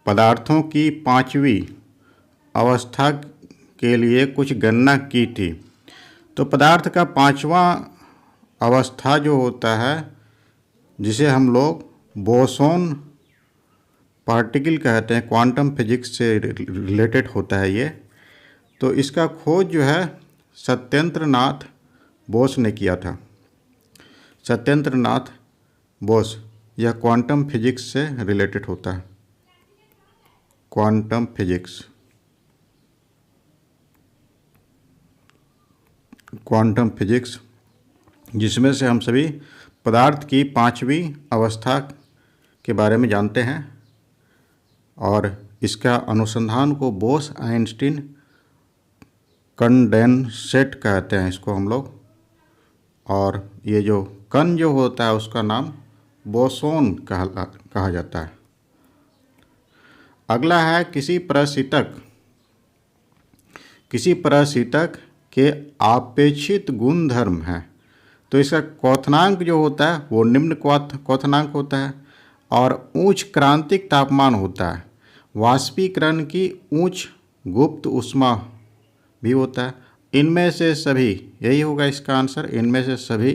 पदार्थों की पांचवी अवस्था के लिए कुछ गणना की थी। तो पदार्थ का पांचवा अवस्था जो होता है, जिसे हम लोग बोसोन पार्टिकल कहते हैं, क्वांटम फिजिक्स से रिलेटेड होता है ये। तो इसका खोज जो है सत्येंद्र नाथ बोस ने किया था। सत्येंद्र नाथ बोस, यह क्वांटम फिजिक्स से रिलेटेड होता है। क्वांटम फिजिक्स, क्वांटम फिजिक्स जिसमें से हम सभी पदार्थ की पांचवी अवस्था के बारे में जानते हैं, और इसका अनुसंधान को बोस आइंस्टीन कंडेंसेट कहते हैं इसको हम लोग। और ये जो कण जो होता है उसका नाम बोसोन कहा जाता है। अगला है किसी परिस्थितक के आपेक्षित गुणधर्म है। तो इसका क्वथनांक जो होता है वो निम्न क्वथनांक होता है, और उच्च क्रांतिक तापमान होता है। वाष्पीकरण की उच्च गुप्त ऊष्मा भी होता है। इनमें से सभी, यही होगा इसका आंसर, इनमें से सभी।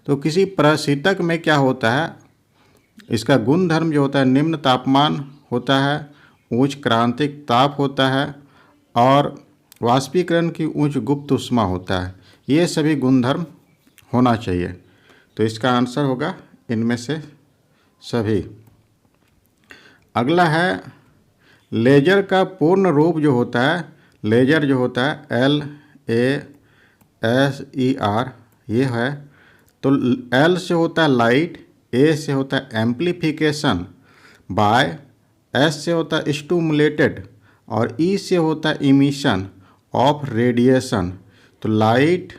तो किसी परिस्थितक में क्या होता है, इसका गुणधर्म जो होता है निम्न तापमान होता है, उच्च क्रांतिक ताप होता है, और वाष्पीकरण की उच्च गुप्त ऊष्मा होता है। ये सभी गुणधर्म होना चाहिए। तो इसका आंसर होगा इनमें से सभी। अगला है लेजर का पूर्ण रूप जो होता है, लेजर जो होता है LASER, ये है। तो L से होता है लाइट, A से होता है एम्प्लीफिकेशन, बाय S से होता है स्टिमुलेटेड, और E से होता है इमिशन ऑफ रेडिएशन। तो लाइट,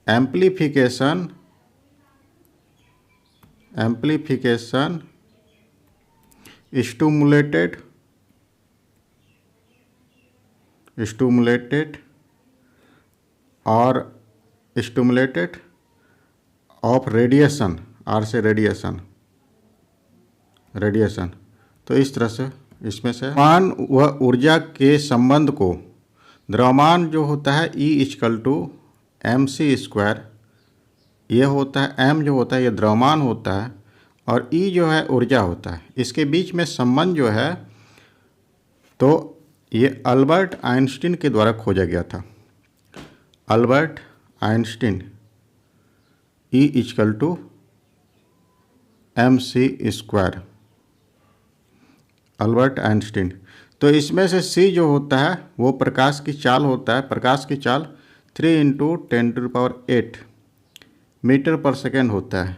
एम्प्लीफिकेशन, स्टिमुलेटेड और स्टिमुलेटेड ऑफ रेडिएशन, R से रेडिएशन। तो इस तरह से इसमें से द्रव्यमान व ऊर्जा के संबंध को, द्रव्यमान जो होता है E=mc², ये होता है, m जो होता है ये द्रव्यमान होता है, और E जो है ऊर्जा होता है। इसके बीच में संबंध जो है, तो ये अल्बर्ट आइंस्टीन के द्वारा खोजा गया था। Albert Einstein, E=mc², Albert Einstein. तो इसमें से C जो होता है वो प्रकाश की चाल होता है। प्रकाश की चाल 3 × 10⁸ मीटर पर सेकेंड होता है।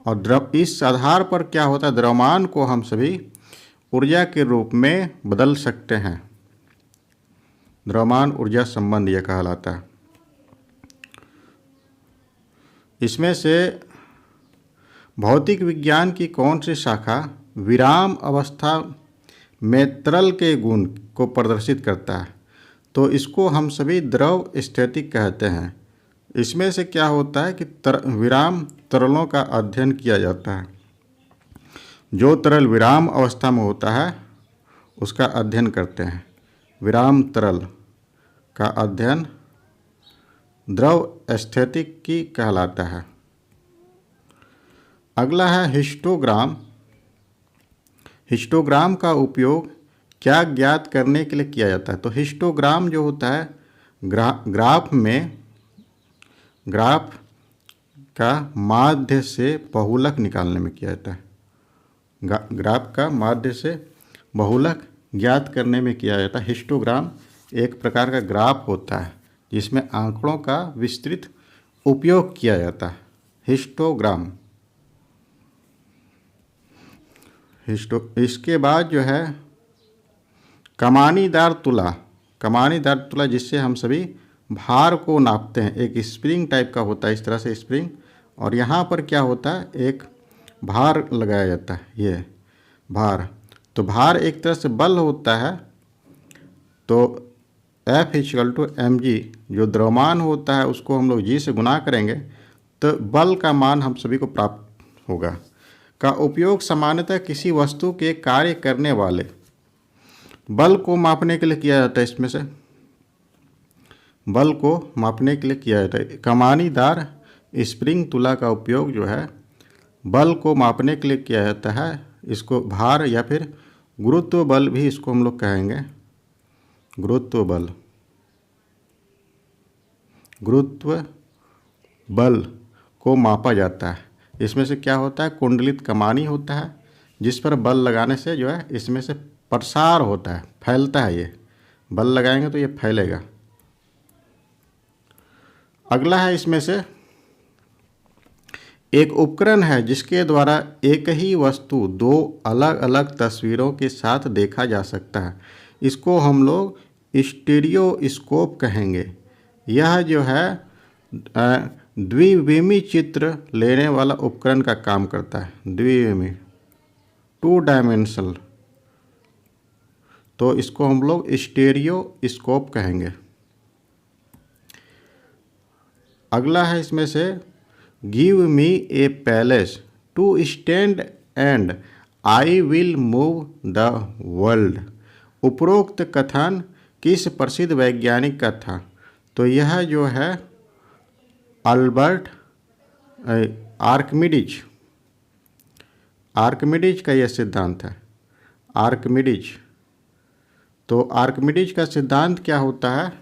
और इस आधार पर क्या होता है, द्रव्यमान को हम सभी ऊर्जा के रूप में बदल सकते हैं। द्रव्यमान ऊर्जा संबंध यह कहलाता है। इसमें से भौतिक विज्ञान की कौन सी शाखा विराम अवस्था में तरल के गुण को प्रदर्शित करता है? तो इसको हम सभी द्रव स्थैतिक कहते हैं। इसमें से क्या होता है कि विराम तरलों का अध्ययन किया जाता है। जो तरल विराम अवस्था में होता है उसका अध्ययन करते हैं। विराम तरल का अध्ययन द्रव स्थैतिकी कहलाता है। अगला है हिस्टोग्राम। हिस्टोग्राम का उपयोग क्या ज्ञात करने के लिए किया जाता है? तो हिस्टोग्राम जो होता है ग्राफ का माध्य से बहुलक निकालने में किया जाता है। ग्राफ का माध्य से बहुलक ज्ञात करने में किया जाता है। हिस्टोग्राम एक प्रकार का ग्राफ होता है जिसमें आंकड़ों का विस्तृत उपयोग किया जाता है। हिस्टोग्राम। इसके बाद जो है कमानीदार तुला। कमानीदार तुला जिससे हम सभी भार को नापते हैं। एक स्प्रिंग टाइप का होता है, इस तरह से स्प्रिंग, और यहाँ पर क्या होता है, एक भार लगाया जाता है। ये भार, तो भार एक तरह से बल होता है। तो F=mg, जो द्रव्यमान होता है उसको हम लोग g से गुना करेंगे तो बल का मान हम सभी को प्राप्त होगा। का उपयोग सामान्यतः किसी वस्तु के कार्य करने वाले बल को मापने के लिए किया जाता है। इसमें से बल को मापने के लिए किया जाता है। कमानीदार स्प्रिंग तुला का उपयोग जो है बल को मापने के लिए किया जाता है। इसको भार या फिर गुरुत्व बल भी इसको हम लोग कहेंगे। गुरुत्व बल, गुरुत्व बल को मापा जाता है। इसमें से क्या होता है, कुंडलित कमानी होता है जिस पर बल लगाने से जो है इसमें से प्रसार होता है, फैलता है। ये बल लगाएंगे तो ये फैलेगा। अगला है इसमें से एक उपकरण है जिसके द्वारा एक ही वस्तु दो अलग अलग तस्वीरों के साथ देखा जा सकता है। इसको हम लोग स्टीरियोस्कोप कहेंगे। यह जो है द्विविमी चित्र लेने वाला उपकरण का काम करता है। द्विविमी, 2 डायमेंशनल, तो इसको हम लोग स्टीरियोस्कोप कहेंगे। अगला है इसमें से give me a place to stand and I will move the world. उपरोक्त कथन किस प्रसिद्ध वैज्ञानिक का था? तो यह जो है अल्बर्ट आर्किमिडीज, आर्किमिडीज का यह सिद्धांत है। आर्किमिडीज, तो आर्किमिडीज का सिद्धांत क्या होता है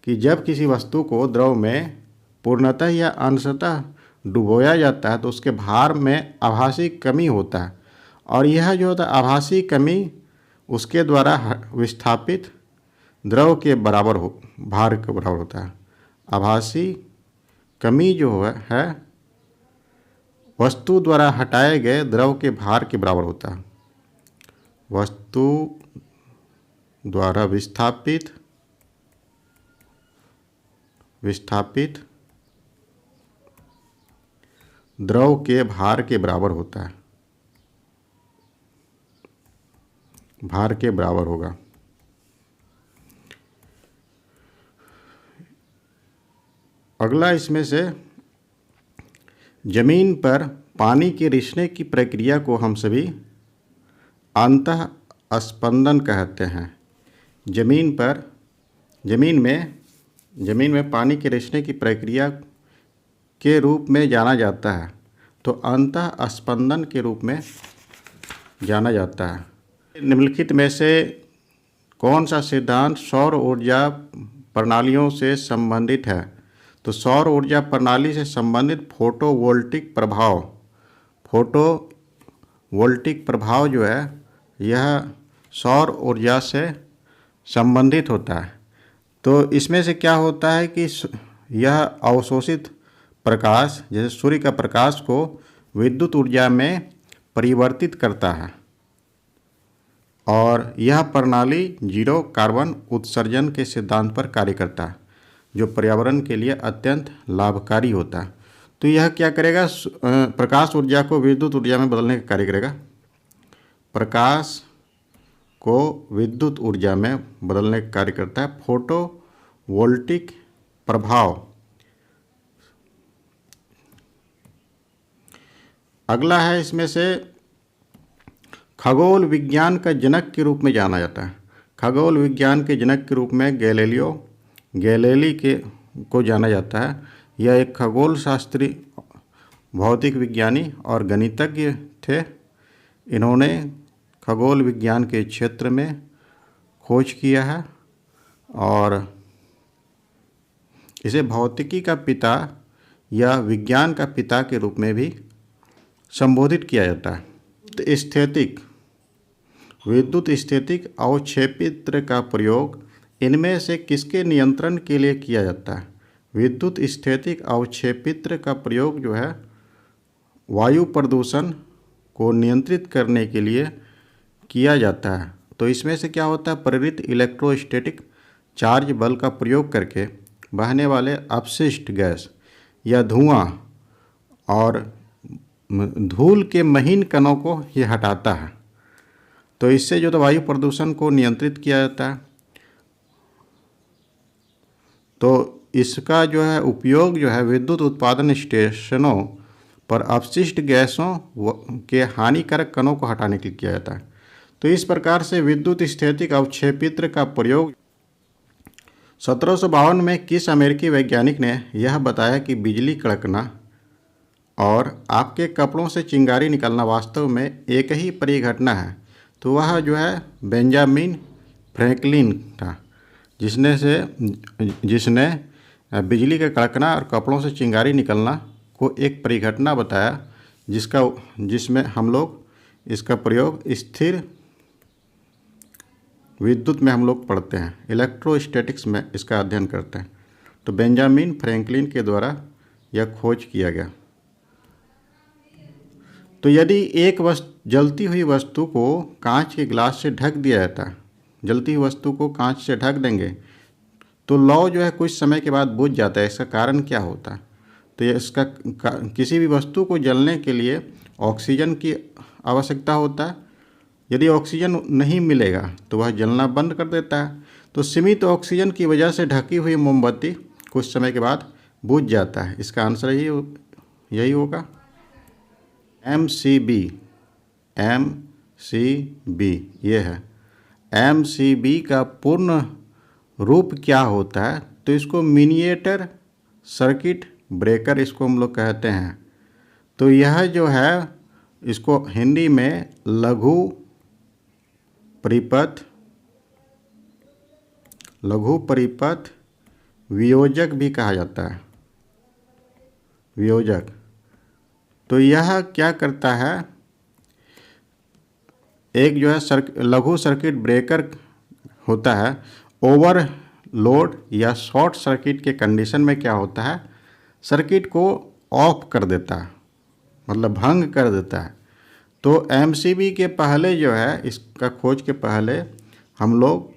कि जब किसी वस्तु को द्रव में पूर्णतः या अंशतः डुबोया जाता है तो उसके भार में आभासी कमी होता है, और यह जो होता है आभासी कमी उसके द्वारा विस्थापित द्रव के बराबर हो, भार के बराबर होता है। आभासी कमी जो है वस्तु द्वारा हटाए गए द्रव के भार के बराबर होता है। वस्तु द्वारा विस्थापित द्रव के भार के बराबर होता है, भार के बराबर होगा। अगला इसमें से जमीन पर पानी के रिसने की प्रक्रिया को हम सभी अंतः स्पंदन कहते हैं। जमीन में पानी के रिसने की प्रक्रिया के रूप में जाना जाता है, तो अंतः स्पंदन के रूप में जाना जाता है। निम्नलिखित में से कौन सा सिद्धांत सौर ऊर्जा प्रणालियों से संबंधित है? तो सौर ऊर्जा प्रणाली से संबंधित फोटोवोल्टिक प्रभाव जो है यह सौर ऊर्जा से संबंधित होता है। तो इसमें से क्या होता है कि यह अवशोषित प्रकाश, जैसे सूर्य का प्रकाश को विद्युत ऊर्जा में परिवर्तित करता है, और यह प्रणाली जीरो कार्बन उत्सर्जन के सिद्धांत पर कार्य करता है, जो पर्यावरण के लिए अत्यंत लाभकारी होता है। तो यह क्या करेगा, प्रकाश ऊर्जा को विद्युत ऊर्जा में बदलने का कार्य करेगा। प्रकाश को विद्युत ऊर्जा में बदलने का कार्य करता है फोटोवोल्टिक प्रभाव। अगला है इसमें से खगोल विज्ञान का जनक के रूप में जाना जाता है। खगोल विज्ञान के जनक के रूप में गैलीली को जाना जाता है। यह एक खगोल शास्त्री, भौतिक विज्ञानी और गणितज्ञ थे। इन्होंने खगोल विज्ञान के क्षेत्र में खोज किया है और इसे भौतिकी का पिता या विज्ञान का पिता के रूप में भी संबोधित किया जाता है। तो स्थैतिक, विद्युत स्थैतिक अवक्षेपित्र का प्रयोग इनमें से किसके नियंत्रण के लिए किया जाता है? विद्युत स्थैतिक अवक्षेपित्र का प्रयोग जो है वायु प्रदूषण को नियंत्रित करने के लिए किया जाता है। तो इसमें से क्या होता है, प्रेरित इलेक्ट्रोस्टैटिक चार्ज बल का प्रयोग करके बहने वाले अपशिष्ट गैस या धुआं और धूल के महीन कणों को यह हटाता है। तो इससे जो तो वायु प्रदूषण को नियंत्रित किया जाता है। तो इसका जो है उपयोग जो है विद्युत उत्पादन स्टेशनों पर अपशिष्ट गैसों के हानिकारक कणों को हटाने के लिए किया जाता है। तो इस प्रकार से विद्युत स्थैतिक अवक्षेपित्र का प्रयोग 1752 में किस अमेरिकी वैज्ञानिक ने यह बताया कि बिजली कड़कना और आपके कपड़ों से चिंगारी निकलना वास्तव में एक ही परिघटना है। तो वह जो है बेंजामिन फ्रैंकलिन था, जिसने बिजली का कड़कना और कपड़ों से चिंगारी निकलना को एक परिघटना बताया, जिसमें हम लोग इसका प्रयोग स्थिर विद्युत में हम लोग पढ़ते हैं, इलेक्ट्रोस्टैटिक्स में इसका अध्ययन करते हैं। तो बेंजामिन फ्रैंकलिन के द्वारा यह खोज किया गया। तो यदि एक जलती हुई वस्तु को कांच के गिलास से ढक दिया जाता है, जलती हुई वस्तु को कांच से ढक देंगे तो लौ जो है कुछ समय के बाद बुझ जाता है। इसका कारण क्या होता है? तो ये किसी भी वस्तु को जलने के लिए ऑक्सीजन की आवश्यकता होता है। यदि ऑक्सीजन नहीं मिलेगा तो वह जलना बंद कर देता है। तो सीमित ऑक्सीजन की वजह से ढकी हुई मोमबत्ती कुछ समय के बाद बुझ जाता है। इसका आंसर यही होगा MCB। ये है। MCB का पूर्ण रूप क्या होता है? तो इसको मिनिएचर सर्किट ब्रेकर इसको हम लोग कहते हैं। तो यह जो है इसको हिंदी में लघु परिपथ वियोजक भी कहा जाता है। वियोजक। तो यह क्या करता है? एक जो है लघु सर्किट ब्रेकर होता है। ओवरलोड या शॉर्ट सर्किट के कंडीशन में क्या होता है? सर्किट को ऑफ कर देता है, मतलब भंग कर देता है। तो MCB के पहले जो है, इसका खोज के पहले हम लोग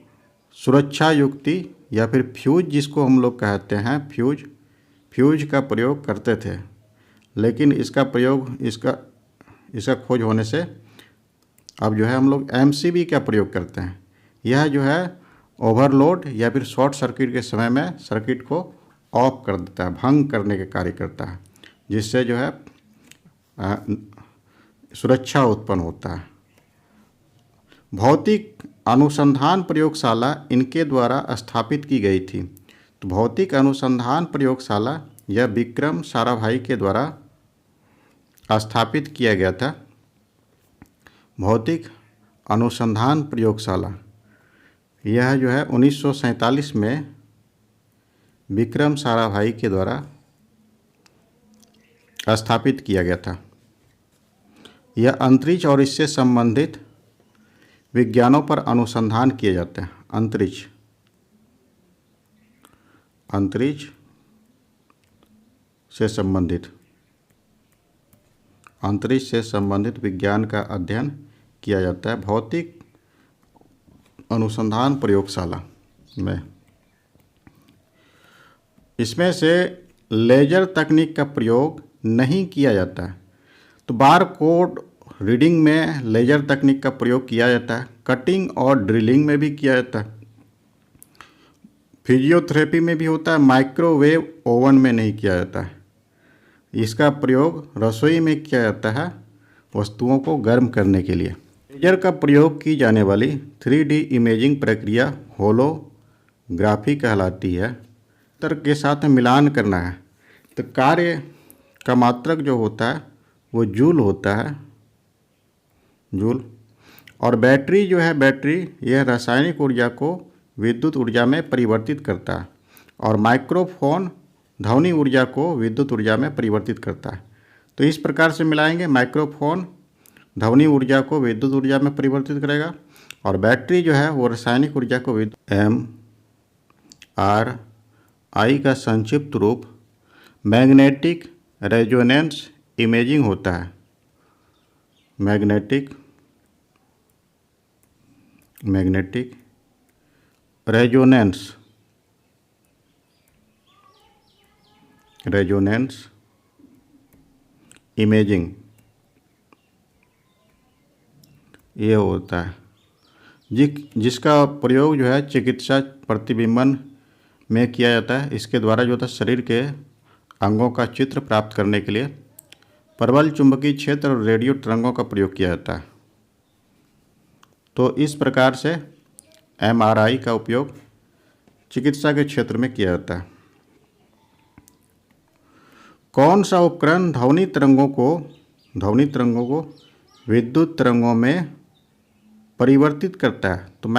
सुरक्षा युक्ति या फिर फ्यूज, जिसको हम लोग कहते हैं फ्यूज का प्रयोग करते थे। लेकिन इसका खोज होने से अब जो है हम लोग MCB का प्रयोग करते हैं। यह जो है ओवरलोड या फिर शॉर्ट सर्किट के समय में सर्किट को ऑफ कर देता है, भंग करने के कार्य करता है, जिससे जो है सुरक्षा उत्पन्न होता है। भौतिक अनुसंधान प्रयोगशाला इनके द्वारा स्थापित की गई थी। तो भौतिक अनुसंधान प्रयोगशाला यह विक्रम साराभाई के द्वारा स्थापित किया गया था। भौतिक अनुसंधान प्रयोगशाला यह जो है 1947 में विक्रम साराभाई के द्वारा स्थापित किया गया था। यह अंतरिक्ष और इससे संबंधित विज्ञानों पर अनुसंधान किए जाते हैं। अंतरिक्ष से संबंधित विज्ञान का अध्ययन किया जाता है भौतिक अनुसंधान प्रयोगशाला में। इसमें से लेजर तकनीक का प्रयोग नहीं किया जाता है। तो बार कोड रीडिंग में लेजर तकनीक का प्रयोग किया जाता है। कटिंग और ड्रिलिंग में भी किया जाता है। फिजियोथेरेपी में भी होता है। माइक्रोवेव ओवन में नहीं किया जाता है। इसका प्रयोग रसोई में किया जाता है, वस्तुओं को गर्म करने के लिए। लेजर का प्रयोग की जाने वाली 3D इमेजिंग प्रक्रिया होलोग्राफी कहलाती है। तर्क के साथ मिलान करना है। तो कार्य का मात्रक जो होता है वो जूल होता है, जूल। और बैटरी जो है, यह रासायनिक ऊर्जा को विद्युत ऊर्जा में परिवर्तित करता है। और माइक्रोफोन ध्वनि ऊर्जा को विद्युत ऊर्जा में परिवर्तित करता है। तो इस प्रकार से मिलाएंगे। माइक्रोफोन ध्वनि ऊर्जा को विद्युत ऊर्जा में परिवर्तित करेगा और बैटरी जो है वो रासायनिक ऊर्जा को MRI का संक्षिप्त रूप मैग्नेटिक रेजोनेंस इमेजिंग होता है। मैग्नेटिक रेजोनेंस इमेजिंग ये होता है, जिसका प्रयोग जो है चिकित्सा प्रतिबिंबन में किया जाता है। इसके द्वारा जो होता है शरीर के अंगों का चित्र प्राप्त करने के लिए प्रबल चुंबकीय क्षेत्र और रेडियो तरंगों का प्रयोग किया जाता है। तो इस प्रकार से एमआरआई का उपयोग चिकित्सा के क्षेत्र में किया जाता है। कौन सा उपकरण ध्वनि तरंगों को विद्युत तरंगों में परिवर्तित करता है? तो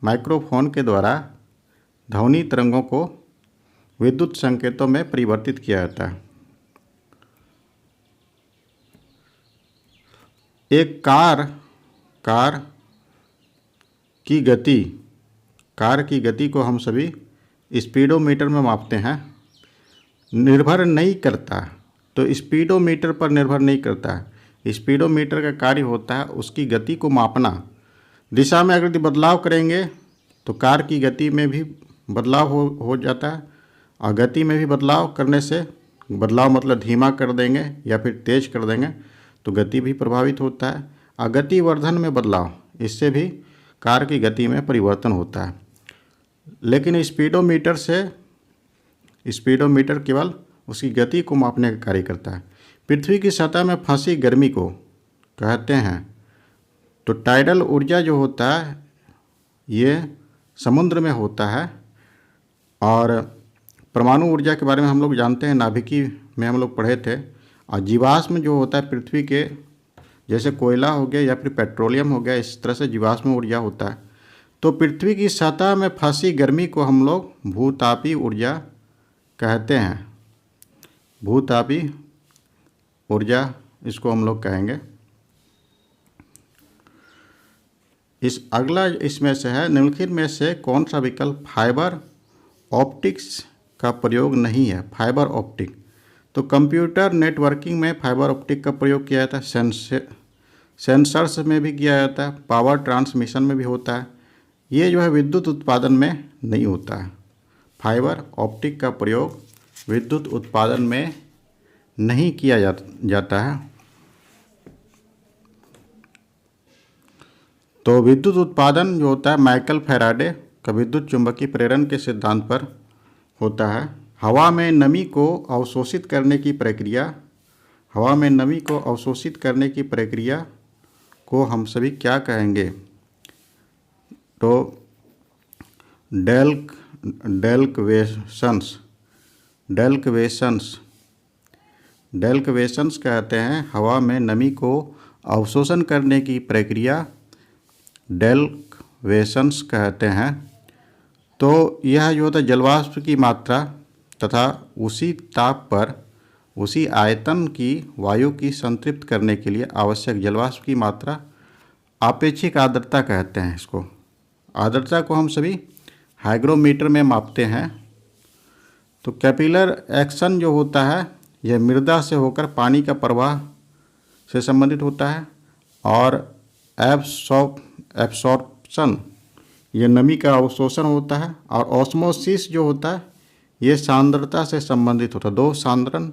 माइक्रोफोन के द्वारा ध्वनि तरंगों को विद्युत संकेतों में परिवर्तित किया जाता है। एक कार की गति को हम सभी स्पीडोमीटर में मापते हैं। निर्भर नहीं करता, तो स्पीडोमीटर पर निर्भर नहीं करता। स्पीडोमीटर का कार्य होता है उसकी गति को मापना। दिशा में अगर बदलाव करेंगे तो कार की गति में भी बदलाव हो जाता है, और गति में भी बदलाव करने से, बदलाव मतलब धीमा कर देंगे या फिर तेज कर देंगे तो गति भी प्रभावित होता है। और गति वर्धन में बदलाव, इससे भी कार की गति में परिवर्तन होता है। लेकिन स्पीडोमीटर केवल उसकी गति को मापने का कार्य करता है। पृथ्वी की सतह में फंसी गर्मी को कहते हैं। तो टाइडल ऊर्जा जो होता है ये समुद्र में होता है। और परमाणु ऊर्जा के बारे में हम लोग जानते हैं, नाभिकी में हम लोग पढ़े थे। और जीवाश्म जो होता है पृथ्वी के, जैसे कोयला हो गया या फिर पेट्रोलियम हो गया, इस तरह से जीवाश्म ऊर्जा होता है। तो पृथ्वी की सतह में फंसी गर्मी को हम लोग भूतापी ऊर्जा कहते हैं। भूतापी ऊर्जा इसको हम लोग कहेंगे। अगला इसमें से है, निम्नलिखित में से कौन सा विकल्प फाइबर ऑप्टिक्स का प्रयोग नहीं है? फाइबर ऑप्टिक, तो कंप्यूटर नेटवर्किंग में फाइबर ऑप्टिक का प्रयोग किया जाता है। सेंसर्स में भी किया जाता है, पावर ट्रांसमिशन में भी होता है। ये जो है विद्युत उत्पादन में नहीं होता है। फाइबर ऑप्टिक का प्रयोग विद्युत उत्पादन में नहीं किया जाता है। तो विद्युत उत्पादन जो होता है माइकल फैराडे का विद्युत चुंबकीय प्रेरण के सिद्धांत पर होता है। हवा में नमी को अवशोषित करने की प्रक्रिया को हम सभी क्या कहेंगे? तो डेल्कवेशंस कहते हैं। हवा में नमी को अवशोषण करने की प्रक्रिया डेल्कवेशंस कहते हैं। तो यह जो होता है जलवाष्प की मात्रा तथा उसी ताप पर उसी आयतन की वायु की संतृप्त करने के लिए आवश्यक जलवाष्प की मात्रा आपेक्षिक आर्द्रता कहते हैं इसको। आर्द्रता को हम सभी हाइग्रोमीटर में मापते हैं। तो कैपिलर एक्शन जो होता है यह मृदा से होकर पानी का प्रवाह से संबंधित होता है। और एब्सॉर्प्शन ये नमी का अवशोषण होता है। और ऑस्मोसिस जो होता है ये सांद्रता से संबंधित होता है। दो सांद्रण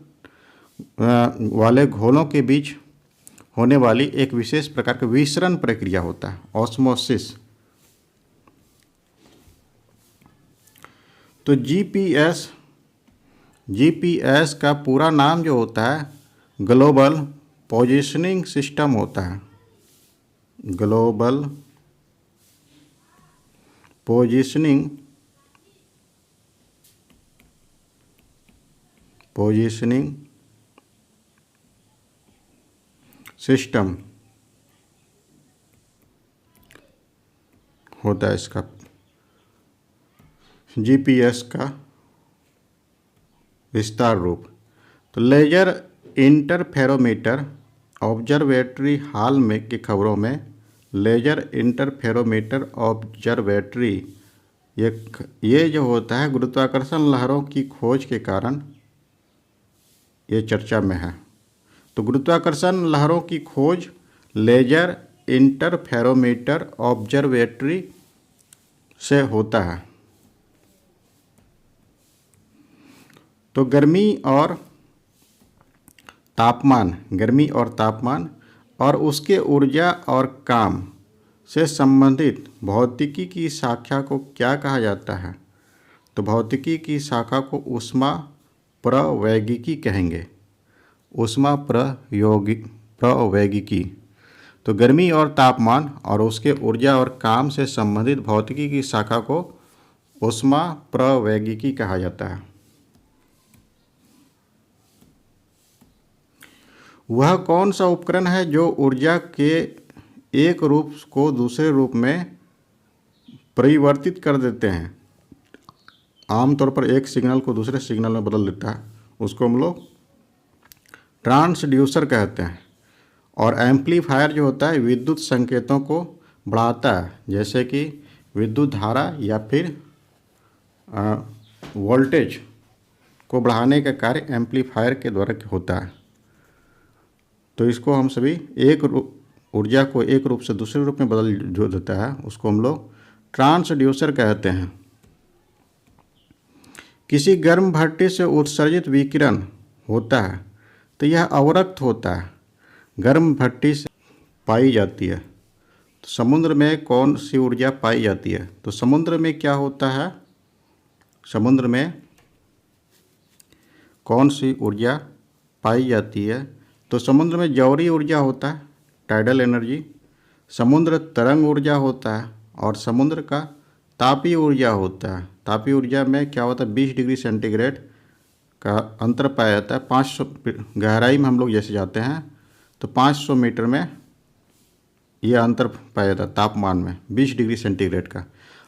वाले घोलों के बीच होने वाली एक विशेष प्रकार का विसरण प्रक्रिया होता है, ऑस्मोसिस। तो जीपीएस का पूरा नाम जो होता है ग्लोबल पोजीशनिंग सिस्टम होता है। ग्लोबल पोजीशनिंग सिस्टम होता है इसका, जीपीएस का विस्तार रूप। तो लेजर इंटरफेरोमीटर ऑब्जर्वेटरी हाल में की खबरों में लेजर इंटरफेरोमीटर ऑब्जर्वेटरी ये जो होता है गुरुत्वाकर्षण लहरों की खोज के कारण ये चर्चा में है। तो गुरुत्वाकर्षण लहरों की खोज लेजर इंटरफेरोमीटर ऑब्जर्वेटरी से होता है। तो गर्मी और तापमान और उसके ऊर्जा और काम से संबंधित भौतिकी की शाखा को क्या कहा जाता है? तो भौतिकी की शाखा को ऊष्मा प्रवैगिकी कहेंगे। ऊष्मा प्रवैगिकी। तो गर्मी और तापमान और उसके ऊर्जा और काम से संबंधित भौतिकी की शाखा को ऊष्मा प्रवैगिकी कहा जाता है। वह कौन सा उपकरण है जो ऊर्जा के एक रूप को दूसरे रूप में परिवर्तित कर देते हैं? आमतौर पर एक सिग्नल को दूसरे सिग्नल में बदल देता है, उसको हम लोग ट्रांसड्यूसर कहते हैं। और एम्पलीफायर जो होता है विद्युत संकेतों को बढ़ाता है, जैसे कि विद्युत धारा या फिर वोल्टेज को बढ़ाने का कार्य एम्पलीफायर के द्वारा होता है। तो इसको हम सभी ऊर्जा को एक रूप से दूसरे रूप में बदल जो देता है उसको हम लोग ट्रांसड्यूसर कहते हैं। किसी गर्म भट्टी से उत्सर्जित विकिरण होता है तो यह अवरक्त होता है, गर्म भट्टी से पाई जाती है। तो समुद्र में कौन सी ऊर्जा पाई जाती है? तो समुद्र में क्या होता है, समुद्र में कौन सी ऊर्जा पाई जाती है? तो समुद्र में जौहरी ऊर्जा होता है, टाइडल एनर्जी। समुद्र तरंग ऊर्जा होता है और समुद्र का तापीय ऊर्जा होता है। तापीय ऊर्जा में क्या होता है, 20 डिग्री सेंटीग्रेड का अंतर पाया जाता है। 500 गहराई में हम लोग जैसे जाते हैं तो 500 मीटर में यह अंतर पाया जाता है तापमान में 20 डिग्री सेंटीग्रेड का।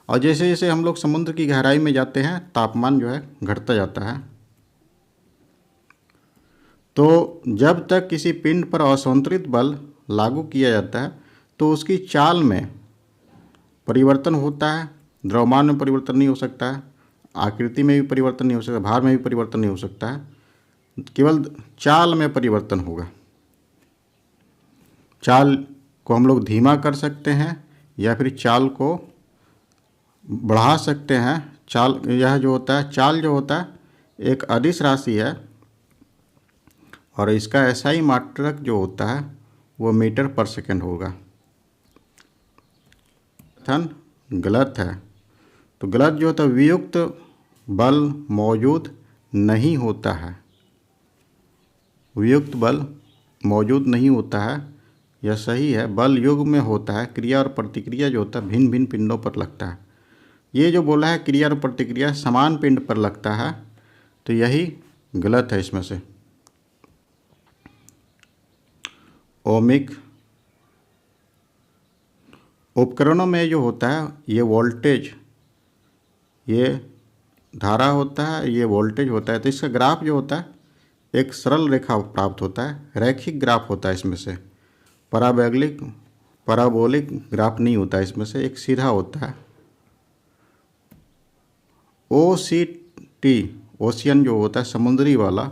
और जैसे जैसे हम लोग समुद्र की गहराई में जाते हैं तापमान जो है घटता जाता है। तो जब तक किसी पिंड पर असंतुलित बल लागू किया जाता है तो उसकी चाल में परिवर्तन होता है। द्रव्यमान में परिवर्तन नहीं हो सकता है, आकृति में भी परिवर्तन नहीं हो सकता, भार में भी परिवर्तन नहीं हो सकता है, केवल चाल में परिवर्तन होगा। चाल को हम लोग धीमा कर सकते हैं या फिर चाल को बढ़ा सकते हैं। चाल यह जो होता है, चाल जो होता है एक अदिश राशि है और इसका SI मात्रक जो होता है वो मीटर पर सेकंड होगा। कथन गलत है। तो गलत जो होता है वियुक्त बल मौजूद नहीं होता है, वियुक्त बल मौजूद नहीं होता है, यह सही है। बल युग में होता है, क्रिया और प्रतिक्रिया जो होता है भिन्न भिन्न पिंडों पर लगता है। ये जो बोला है क्रिया और प्रतिक्रिया समान पिंड पर लगता है तो यही गलत है इसमें से। ओमिक उपकरणों में जो होता है ये वोल्टेज, ये धारा होता है, ये वोल्टेज होता है। तो इसका ग्राफ जो होता है एक सरल रेखा प्राप्त होता है, रैखिक ग्राफ होता है इसमें से। पैराबोलिक ग्राफ नहीं होता है इसमें से, एक सीधा होता है। OCT ओशियन जो होता है समुद्री वाला,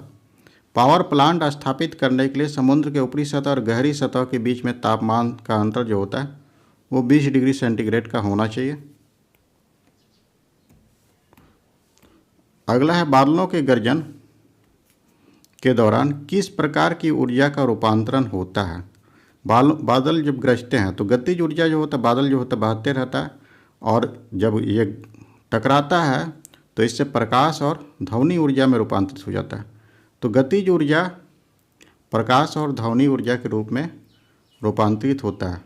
पावर प्लांट स्थापित करने के लिए समुद्र के ऊपरी सतह और गहरी सतह के बीच में तापमान का अंतर जो होता है वो 20 डिग्री सेंटीग्रेड का होना चाहिए। अगला है बादलों के गर्जन के दौरान किस प्रकार की ऊर्जा का रूपांतरण होता है? बादल जब गरजते हैं तो गतिज ऊर्जा जो होता है, बादल जो होता है बहते रहता है और जब ये टकराता है तो इससे प्रकाश और ध्वनि ऊर्जा में रूपांतरित हो जाता है। तो गतिज ऊर्जा प्रकाश और ध्वनि ऊर्जा के रूप में रूपांतरित होता है।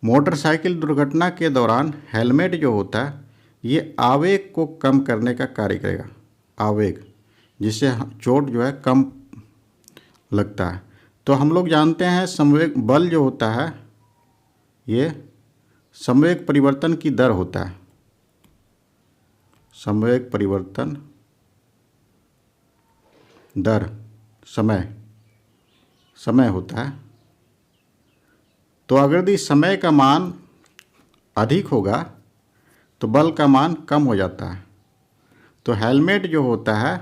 मोटरसाइकिल दुर्घटना के दौरान हेलमेट जो होता है ये आवेग को कम करने का कार्य करेगा, आवेग, जिससे चोट जो है कम लगता है। तो हम लोग जानते हैं संवेग बल जो होता है ये संवेग परिवर्तन की दर होता है, संवेग परिवर्तन दर समय होता है। तो अगर यदि समय का मान अधिक होगा तो बल का मान कम हो जाता है। तो हेलमेट जो होता है,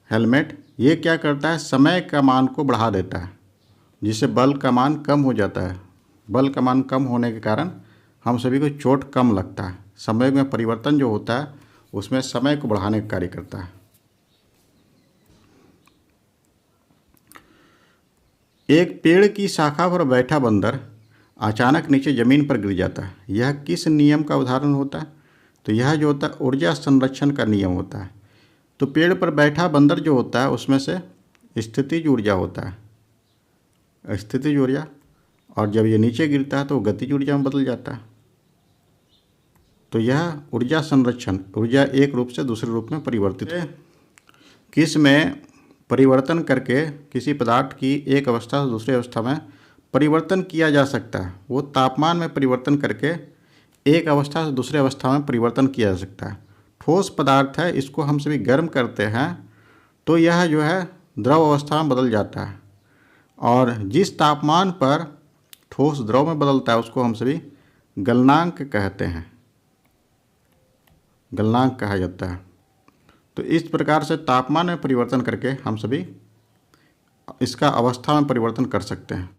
हेलमेट ये क्या करता है, समय का मान को बढ़ा देता है जिससे बल का मान कम हो जाता है। बल का मान कम होने के कारण हम सभी को चोट कम लगता है। समय में परिवर्तन जो होता है उसमें समय को बढ़ाने का कार्य करता है। एक पेड़ की शाखा पर बैठा बंदर अचानक नीचे जमीन पर गिर जाता है, यह किस नियम का उदाहरण होता है? तो यह जो होता है ऊर्जा संरक्षण का नियम होता है। तो पेड़ पर बैठा बंदर जो होता है उसमें से स्थितिज ऊर्जा होता है, स्थितिज ऊर्जा, और जब ये नीचे गिरता है तो वो गतिज ऊर्जा में बदल जाता है। तो यह ऊर्जा संरक्षण, ऊर्जा एक रूप से दूसरे रूप में परिवर्तित है। किस में परिवर्तन करके किसी पदार्थ की एक अवस्था से दूसरी अवस्था में परिवर्तन किया जा सकता है, वो तापमान में परिवर्तन करके एक अवस्था से दूसरी अवस्था में परिवर्तन किया जा सकता है। ठोस पदार्थ है, इसको हम सभी गर्म करते हैं तो यह जो है द्रव अवस्था में बदल जाता है, और जिस तापमान पर ठोस द्रव में बदलता है उसको हम सभी गलनांक कहते हैं, गलनांक कहा जाता है। तो इस प्रकार से तापमान में परिवर्तन करके हम सभी इसका अवस्था में परिवर्तन कर सकते हैं।